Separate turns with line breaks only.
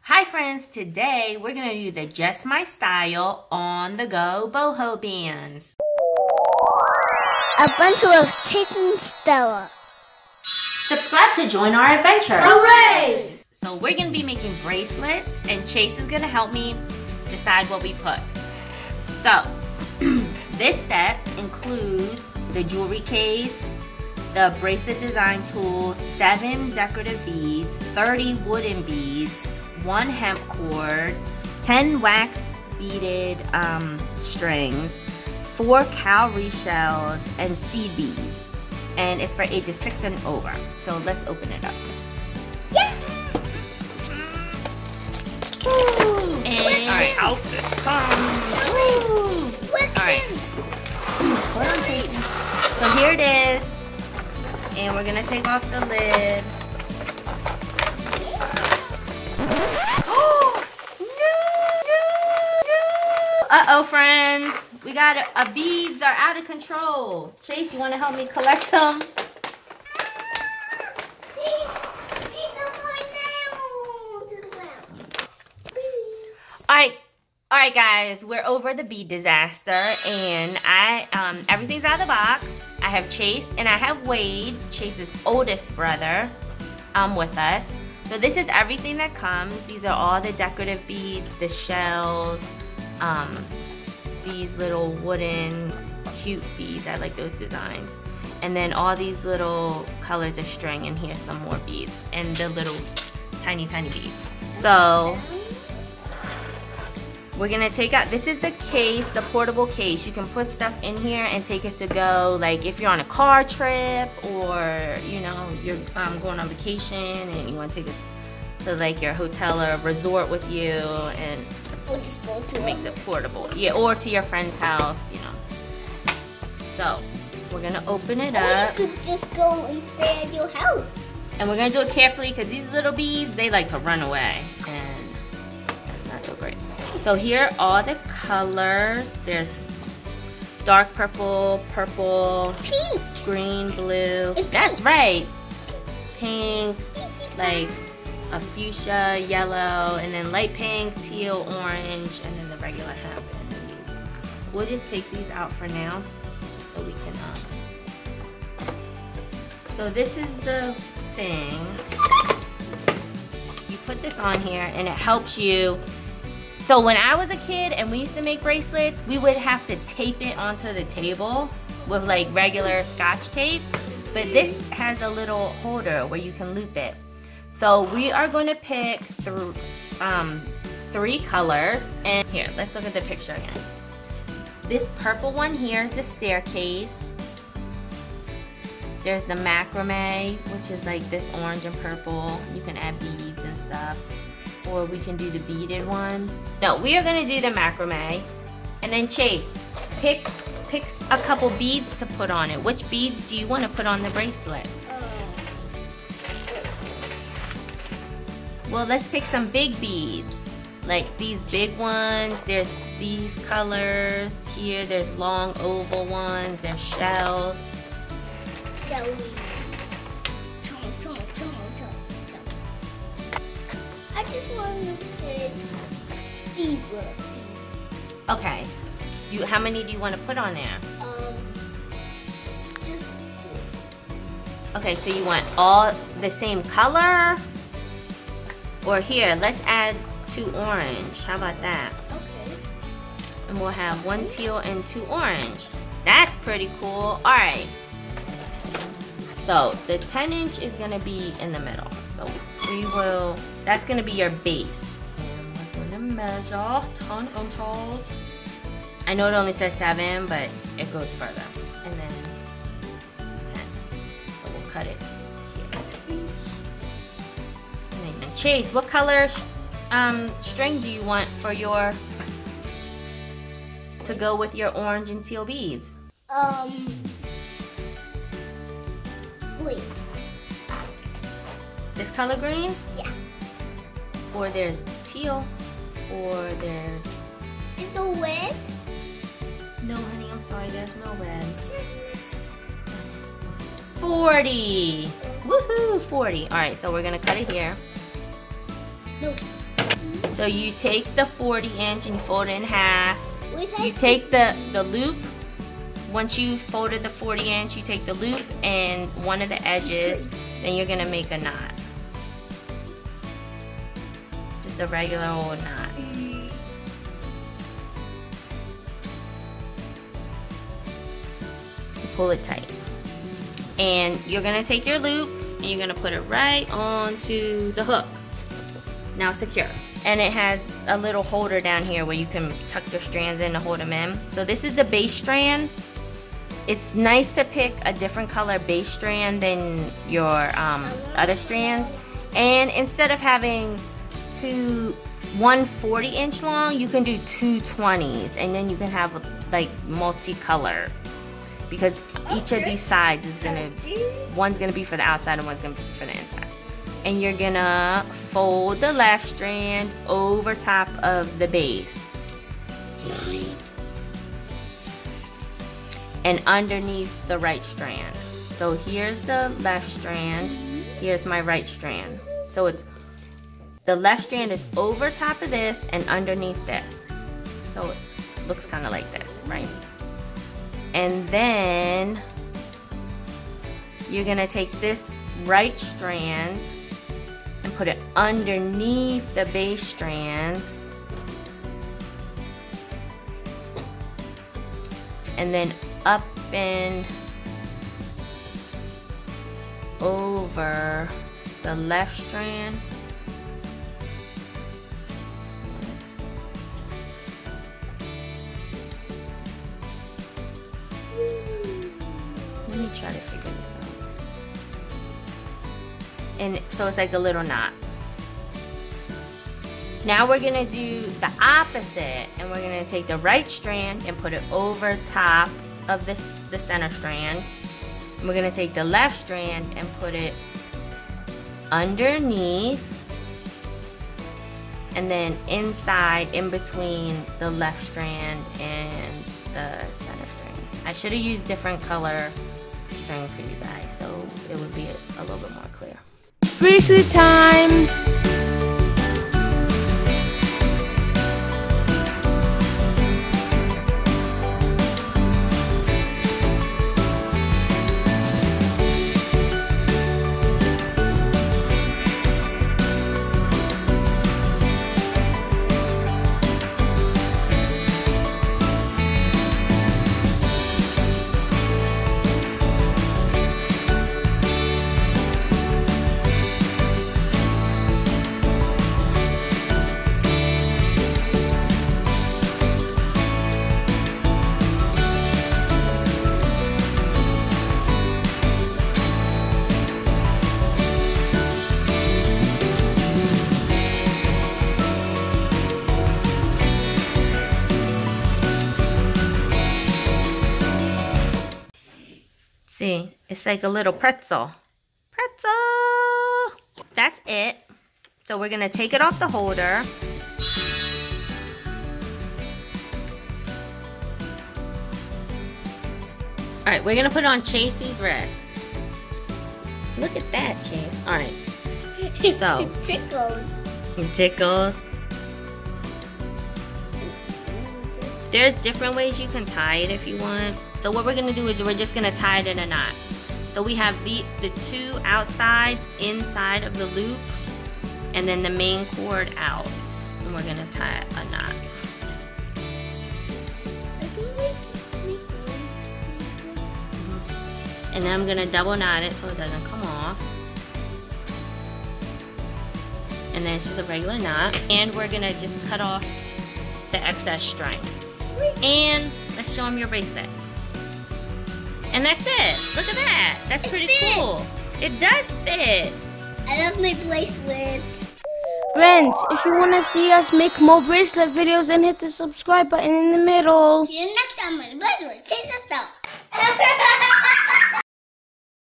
Hi friends, today we're going to do the Just My Style on the go boho bands.
A bunch of Chase and Stella.
Subscribe to join our adventure.
Hooray!
So we're going to be making bracelets and Chase is going to help me decide what we put. So this set includes the jewelry case, the bracelet design tool, 7 decorative beads, 30 wooden beads, 1 hemp cord, 10 wax beaded strings, 4 cowrie shells, and seed beads. And it's for ages 6 and over. So let's open it up.
Yeah.
And alright, outfit comes. Alright. Hold on, Chase. So here it is. And we're gonna take off the lid. Uh-oh, friends. We got our beads are out of control. Chase, you want to help me collect them? Alright guys, we're over the bead disaster and everything's out of the box. I have Chase and I have Wade, Chase's oldest brother, with us. So this is everything that comes. These are all the decorative beads, the shells, these little wooden cute beads. I like those designs. And then all these little colors of string, and here's some more beads and the little tiny beads. So we're gonna take out, this is the case, the portable case. You can put stuff in here and take it to go, like if you're on a car trip or you know you're going on vacation and you want to take it to like your hotel or resort with you, and
Or just go to
makes it portable. Yeah, or to your friend's house, you know. So we're gonna open it up.
Or you could just go and stay at your house.
And we're gonna do it carefully because these little beads, they like to run away, and that's not so great. So here are all the colors. There's dark purple,
pink,
green, blue.
That's
right. Pink, like a fuchsia, yellow, and then light pink, teal, orange, and then the regular hemp. And then these. We'll just take these out for now, so we can. So this is the thing. You put this on here, and it helps you. So when I was a kid and we used to make bracelets, we would have to tape it onto the table with like regular Scotch tape. But this has a little holder where you can loop it. So we are going to pick through 3 colors. And here, let's look at the picture again. This purple one here is the staircase. There's the macrame, which is like this orange and purple. You can add beads and stuff. Or we can do the beaded one. No, we are going to do the macrame. And then Chase, pick a couple beads to put on it. Which beads do you want to put on the bracelet? Well, let's pick some big beads. Like these big ones. There's these colors. Here, there's long oval ones. There's shells.
I just want to put these little beads.
Okay. How many do you want to put on there?
Just 3.
Okay, so you want all the same color? Or here, let's add 2 orange. How about that?
Okay.
And we'll have 1 teal and 2 orange. That's pretty cool. Alright. So the 10-inch is going to be in the middle. So that's going to be your base. And we're going to measure 10 inches. I know it only says 7, but it goes further. And then 10. So we'll cut it here. And then Chase, what color string do you want for your, to go with your orange and teal beads?
Green.
This color green?
Yeah.
Or there's teal, or there's...
Is there red?
No, honey, I'm sorry, there's no red. 40. Woohoo, 40. All right, so we're gonna cut it here.
No.
So you take the 40-inch and you fold it in half. You take the loop. Once you folded the 40-inch, you take the loop and one of the edges, then you're gonna make a knot. Just a regular old knot. Pull it tight. And you're gonna take your loop and you're gonna put it right onto the hook. Now secure. And it has a little holder down here where you can tuck your strands in to hold them in. So this is the base strand. It's nice to pick a different color base strand than your other strands. And instead of having one 40-inch long, you can do two 20s, and then you can have like multicolor. Because each of these sides is one's gonna be for the outside and one's gonna be for the inside. And you're gonna fold the left strand over top of the base. And underneath the right strand. So here's the left strand, here's my right strand. So it's, the left strand is over top of this and underneath this. So it looks kind of like this, right? And then you're gonna take this right strand and put it underneath the base strand. And then up and over the left strand. Let me try to figure this out. And so it's like a little knot. Now we're gonna do the opposite, and we're gonna take the right strand and put it over top of the center strand. And we're gonna take the left strand and put it underneath, and then inside, in between the left strand and the center strand. I should have used different color string for you guys, so it would be a little bit more clear.
Bracelet time!
See, it's like a little pretzel. Pretzel! That's it. So we're gonna take it off the holder. All right, we're gonna put it on Chase's wrist. Look at that, Chase. All right. So.
It tickles.
It tickles. There's different ways you can tie it if you want. So what we're gonna do is we're just gonna tie it in a knot. So we have the two outsides inside of the loop, and then the main cord out. And we're gonna tie a knot. And then I'm gonna double knot it so it doesn't come off. And then it's just a regular knot. And we're gonna just cut off the excess string. And let's show them your bracelet. And that's it. Look at that. That's pretty cool. It does fit.
I love my bracelet.
Friends, if you want to see us make more bracelet videos, then hit the subscribe button in the middle.
You're not done with the bracelet. Chase and Stella.